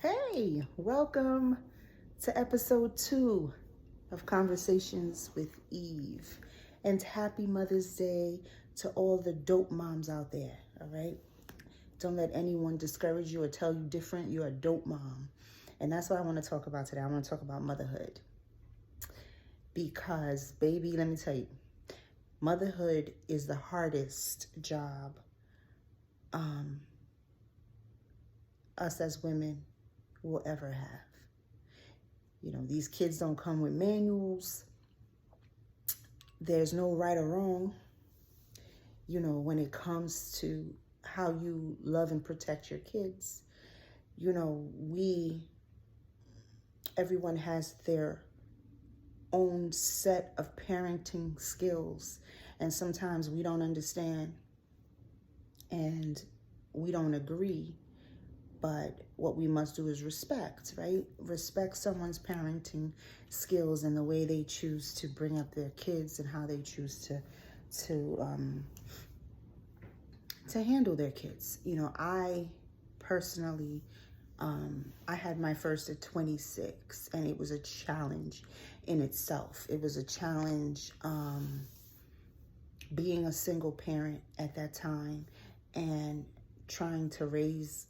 Hey, welcome to episode 2 of Conversations with Eve. And happy Mother's Day to all the dope moms out there, all right? Don't let anyone discourage you or tell you different. You're a dope mom. And that's what I want to talk about today. I want to talk about motherhood. Because, baby, let me tell you, motherhood is the hardest job us as women will ever have. You know, these kids don't come with manuals. There's no right or wrong, you know, when it comes to how you love and protect your kids. You know, everyone has their own set of parenting skills, and sometimes we don't understand and we don't agree. But what we must do is respect, right? Respect someone's parenting skills and the way they choose to bring up their kids and how they choose to handle their kids. You know, I personally, I had my first at 26, and it was a challenge in itself. It was a challenge being a single parent at that time and trying to raise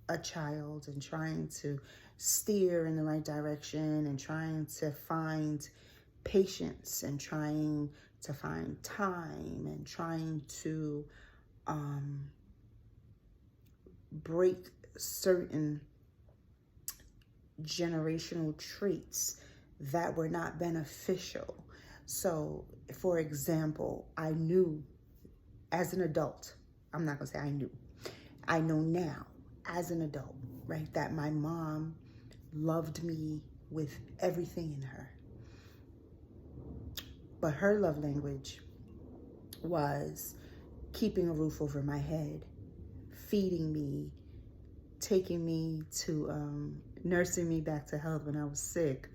a child and trying to steer in the right direction and trying to find patience and trying to find time and trying to break certain generational traits that were not beneficial. So, for example, I knew as an adult, I'm not gonna say I know now as an adult, right, that my mom loved me with everything in her. But her love language was keeping a roof over my head, feeding me, taking me to nursing me back to health when I was sick,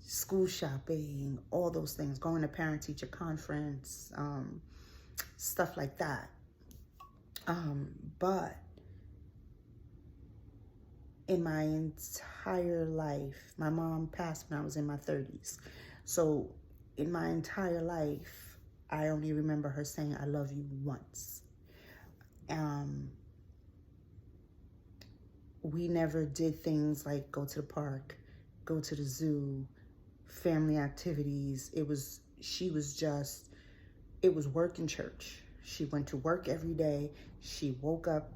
school shopping, all those things, going to parent-teacher conference, stuff like that. But in my entire life, my mom passed when I was in my 30s. So in my entire life, I only remember her saying, "I love you" once. We never did things like go to the park, go to the zoo, family activities. It was work and church. She went to work every day. She woke up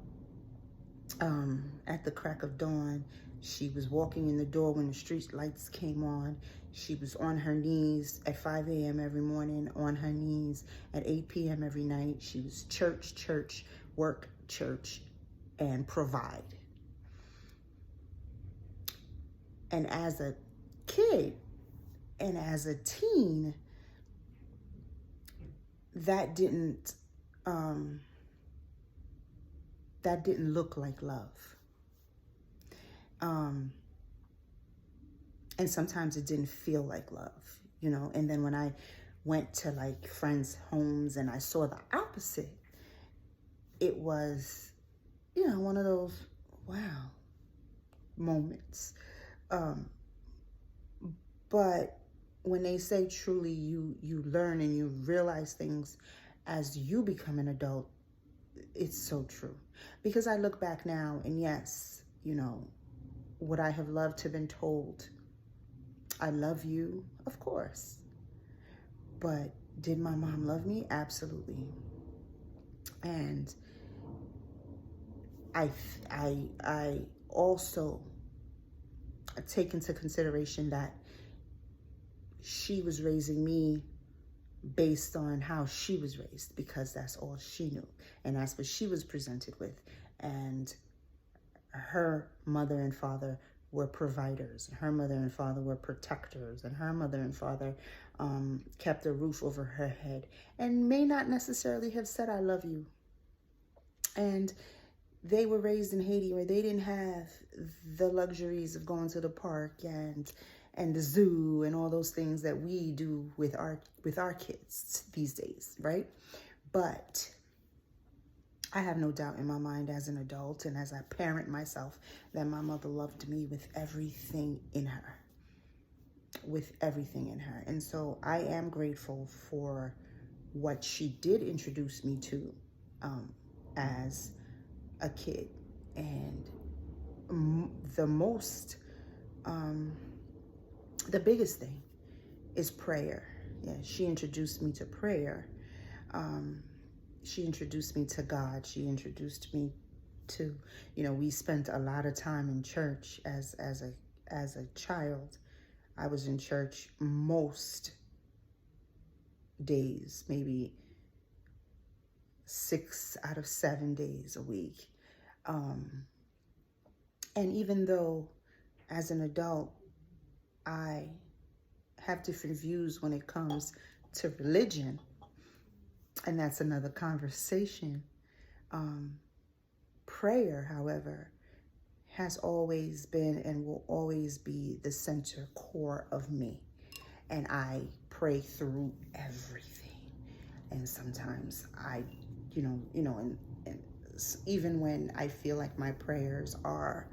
at the crack of dawn. She was walking in the door when the street lights came on. She was on her knees at 5 a.m. every morning, on her knees at 8 p.m. every night. She was church, work, church, and provide. And as a kid and as a teen, that didn't look like love. And sometimes it didn't feel like love, you know. And then when I went to like friends' homes and I saw the opposite, it was, you know, one of those wow moments. But when they say truly you learn and you realize things as you become an adult, it's so true. Because I look back now and yes, you know, would I have loved to have been told, "I love you"? Of course. But did my mom love me? Absolutely. And I also take into consideration that she was raising me based on how she was raised, because that's all she knew and that's what she was presented with. And her mother and father were providers, her mother and father were protectors, and her mother and father kept a roof over her head and may not necessarily have said "I love you." And they were raised in Haiti where they didn't have the luxuries of going to the park and the zoo and all those things that we do with our kids these days, right? But I have no doubt in my mind as an adult and as I parent myself that my mother loved me with everything in her. With everything in her. And so I am grateful for what she did introduce me to as a kid. And the most, the biggest thing is prayer. Yeah, she introduced me to prayer. She introduced me to God. She introduced me to, we spent a lot of time in church as a child. I was in church most days, maybe 6 out of 7 days a week. And even though as an adult, I have different views when it comes to religion, and that's another conversation. Prayer, however, has always been and will always be the center core of me. And I pray through everything. And sometimes I, and even when I feel like my prayers are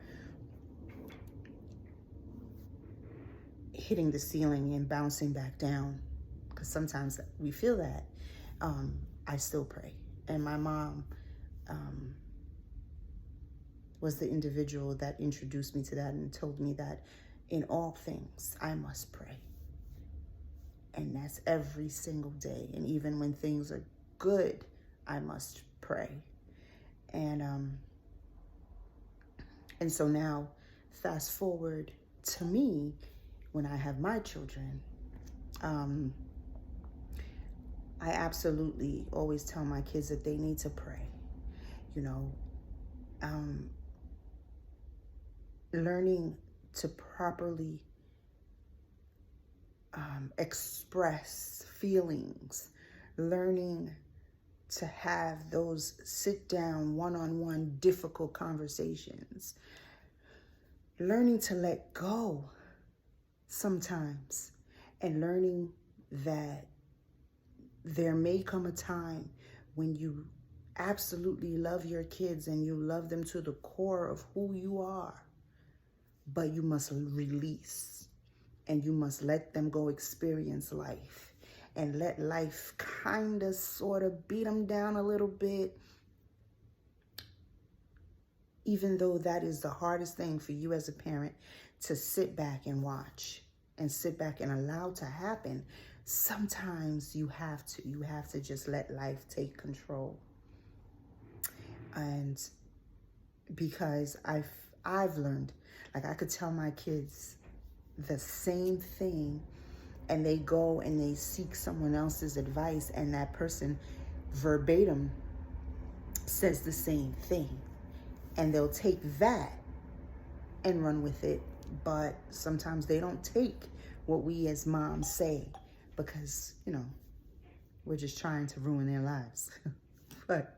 hitting the ceiling and bouncing back down, because sometimes we feel that, I still pray. And my mom was the individual that introduced me to that and told me that in all things, I must pray. And that's every single day. And even when things are good, I must pray. And so now, fast forward to me, when I have my children, I absolutely always tell my kids that they need to pray. Learning to properly express feelings, learning to have those sit down one-on-one difficult conversations, learning to let go sometimes, and learning that there may come a time when you absolutely love your kids and you love them to the core of who you are, but you must release and you must let them go experience life and let life kind of sort of beat them down a little bit, even though that is the hardest thing for you as a parent to sit back and watch and sit back and allow to happen. Sometimes you have to just let life take control. And because I've learned, like, I could tell my kids the same thing and they go and they seek someone else's advice and that person verbatim says the same thing, and they'll take that and run with it. But sometimes they don't take what we as moms say because, we're just trying to ruin their lives. But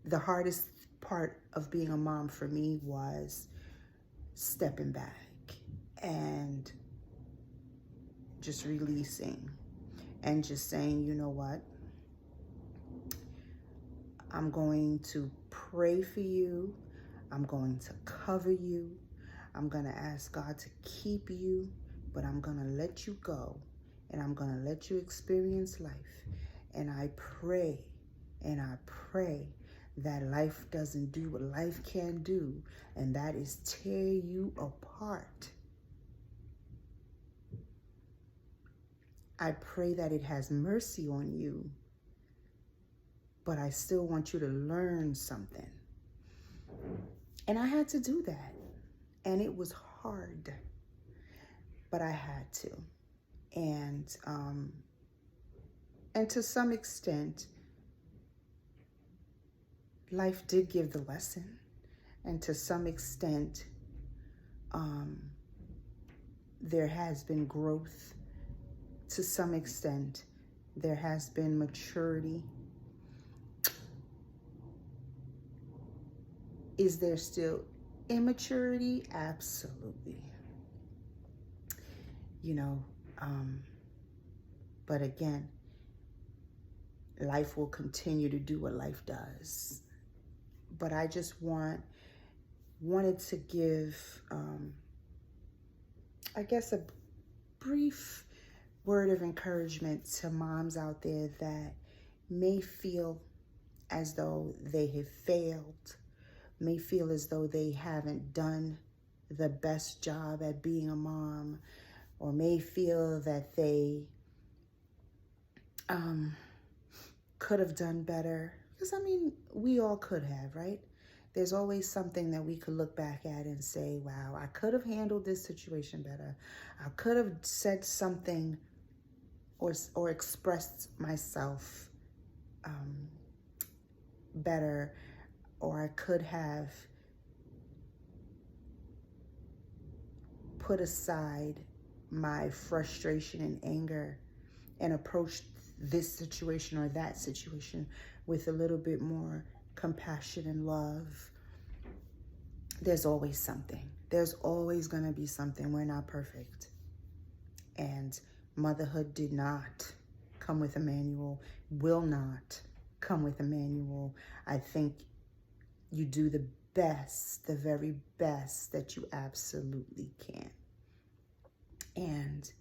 the hardest part of being a mom for me was stepping back and just releasing and just saying, you know what? I'm going to pray for you. I'm going to cover you. I'm going to ask God to keep you, but I'm going to let you go and I'm going to let you experience life. And I pray that life doesn't do what life can do, and that is tear you apart. I pray that it has mercy on you, but I still want you to learn something. And I had to do that. And it was hard, but I had to. And to some extent, life did give the lesson. And to some extent, there has been growth. To some extent, there has been maturity. Is there still immaturity? Absolutely. But again, life will continue to do what life does. but I just wanted to give, I guess, a brief word of encouragement to moms out there that may feel as though they have failed, may feel as though they haven't done the best job at being a mom, or may feel that they could have done better. Because, I mean, we all could have, right? There's always something that we could look back at and say, wow, I could have handled this situation better. I could have said something or expressed myself better, or I could have put aside my frustration and anger and approached this situation or that situation with a little bit more compassion and love. There's always something. There's always going to be something. We're not perfect. And motherhood did not come with a manual, will not come with a manual. I think you do the best, the very best that you absolutely can. And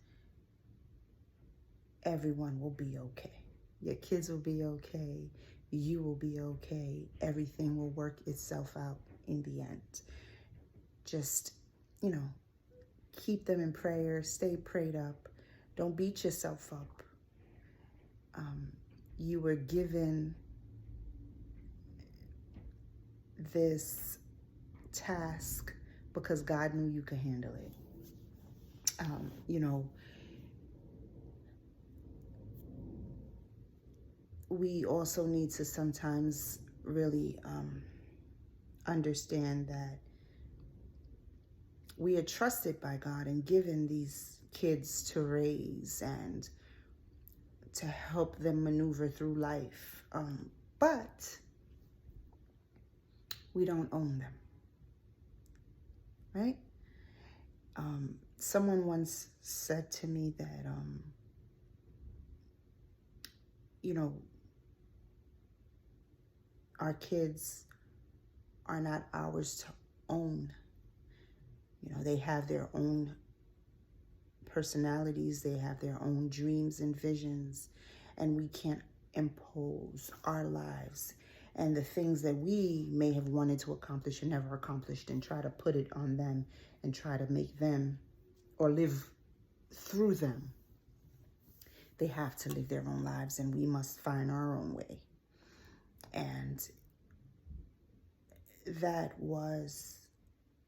everyone will be okay. Your kids will be okay. You will be okay. Everything will work itself out in the end. Just, keep them in prayer. Stay prayed up. Don't beat yourself up. You were given this task because God knew you could handle it. We also need to sometimes really understand that we are trusted by God and given these kids to raise and to help them maneuver through life. But we don't own them, right? Someone once said to me that, our kids are not ours to own. They have their own personalities, they have their own dreams and visions, and we can't impose our lives and the things that we may have wanted to accomplish and never accomplished and try to put it on them and try to make them or live through them. They have to live their own lives, and we must find our own way. And that was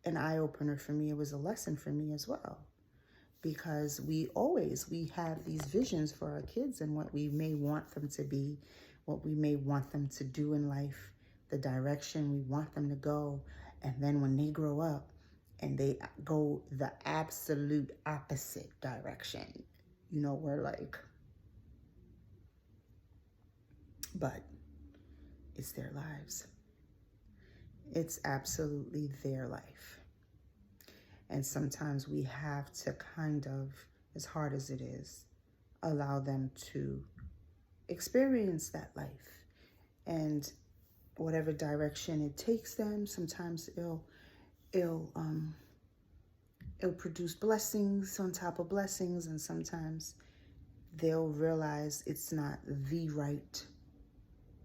an eye-opener for me. It was a lesson for me as well, because we have these visions for our kids and what we may want them to be, what we may want them to do in life, the direction we want them to go. And then when they grow up and they go the absolute opposite direction, we're like, but it's their lives. It's absolutely their life. And sometimes we have to kind of, as hard as it is, allow them to experience that life. And whatever direction it takes them, sometimes it'll produce blessings on top of blessings, and sometimes they'll realize it's not the right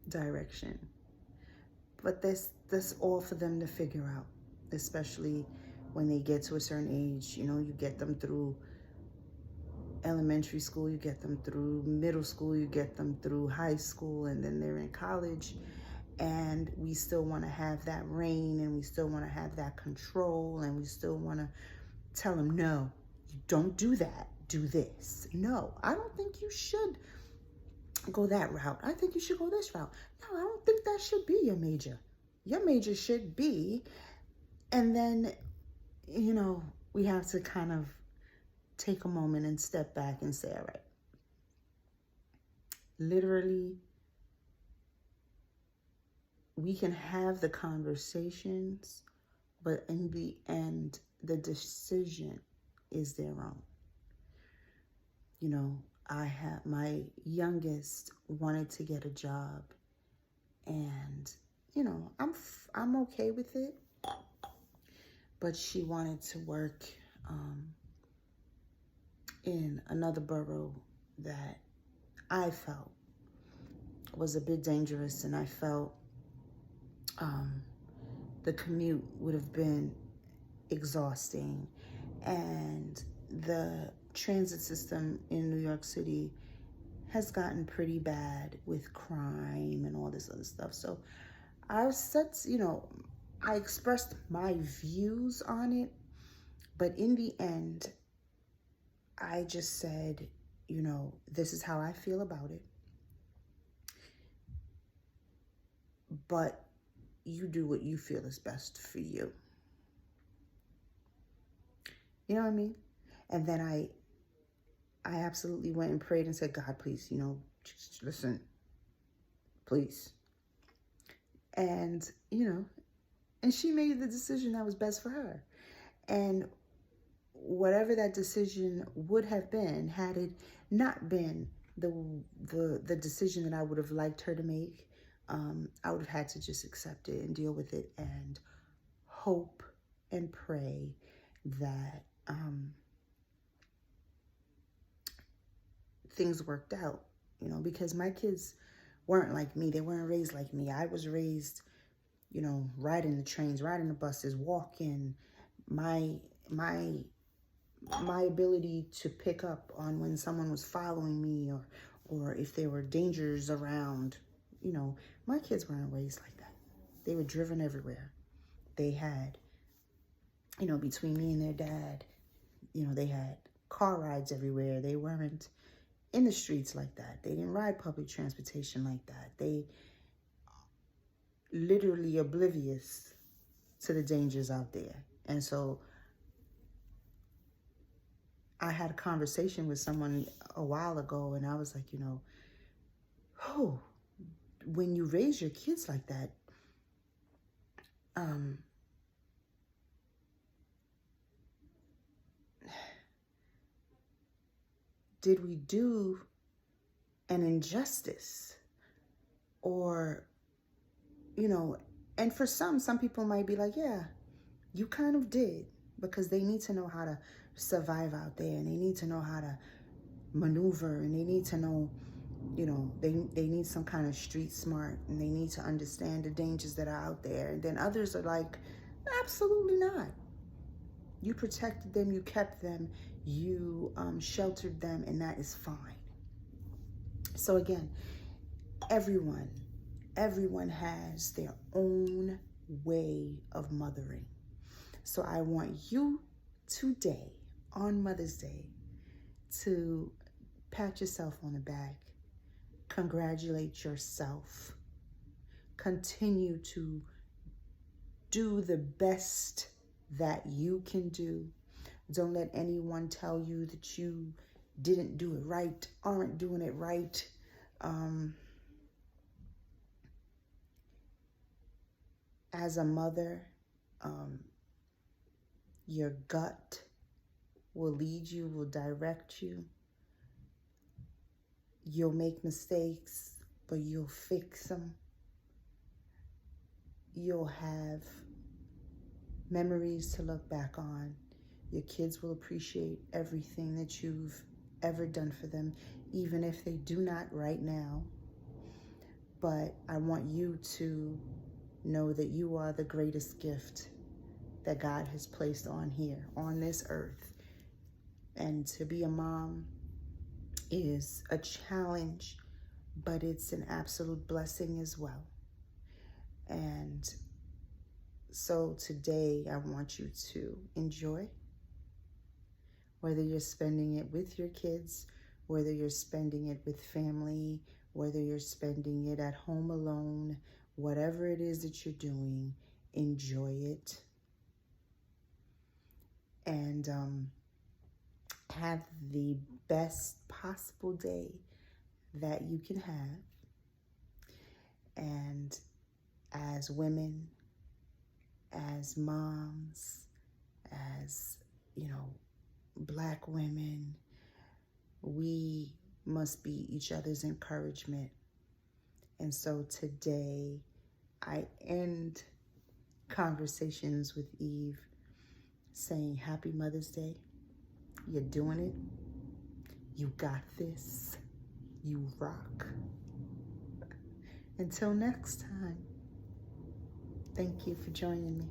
direction. But that's all for them to figure out, especially when they get to a certain age. You get them through elementary school, you get them through middle school, you get them through high school, and then they're in college. And we still want to have that reign, and we still want to have that control, and we still want to tell them, no, you don't do that, do this. No, I don't think you should go that route. I think you should go this route. No, I don't think that should be your major. Your major should be, and then, we have to kind of take a moment and step back and say, all right, literally, we can have the conversations, but in the end, the decision is their own. My youngest wanted to get a job, and you know, I'm okay with it. But she wanted to work in another borough that I felt was a bit dangerous, and I felt the commute would have been exhausting, and the transit system in New York City has gotten pretty bad with crime and all this other stuff. So I said, you know, I expressed my views on it, but in the end, I just said, you know, this is how I feel about it. But you do what you feel is best for you. You know what I mean? And then I absolutely went and prayed and said, God, please, you know, just listen, please. And, you know, and she made the decision that was best for her. And whatever that decision would have been, had it not been the decision that I would have liked her to make, I would have had to just accept it and deal with it and hope and pray that things worked out, you know, because my kids weren't like me. They weren't raised like me. I was raised, you know, riding the trains, riding the buses, walking. My ability to pick up on when someone was following me, or if there were dangers around, you know, my kids weren't raised like that. They were driven everywhere. They had, you know, between me and their dad, you know, they had car rides everywhere. They weren't in the streets like that. They didn't ride public transportation like that. They literally oblivious to the dangers out there. And so I had a conversation with someone a while ago, and I was like, you know, oh, when you raise your kids like that, did we do an injustice? Or, you know, and for some people might be like, yeah, you kind of did, because they need to know how to survive out there, and they need to know how to maneuver, and they need to know, you know, they need some kind of street smart, and they need to understand the dangers that are out there. And then others are like, absolutely not. You protected them, you kept them, you sheltered them, and that is fine. So again, everyone has their own way of mothering. So I want you today, on Mother's Day, to pat yourself on the back, congratulate yourself, continue to do the best that you can do. Don't let anyone tell you that you didn't do it right, aren't doing it right. As a mother, your gut will lead you, will direct you. You'll make mistakes, but you'll fix them. You'll have memories to look back on. Your kids will appreciate everything that you've ever done for them, even if they do not right now. But I want you to know that you are the greatest gift that God has placed on here, on this earth. And to be a mom is a challenge, but it's an absolute blessing as well. And so today I want you to enjoy, whether you're spending it with your kids, whether you're spending it with family, whether you're spending it at home alone, whatever it is that you're doing, enjoy it. And have the best possible day that you can have. And as women, as moms, as, you know, Black women, we must be each other's encouragement. And so today, I end conversations with Eve saying, Happy Mother's Day. You're doing it. You got this. You rock. Until next time, thank you for joining me.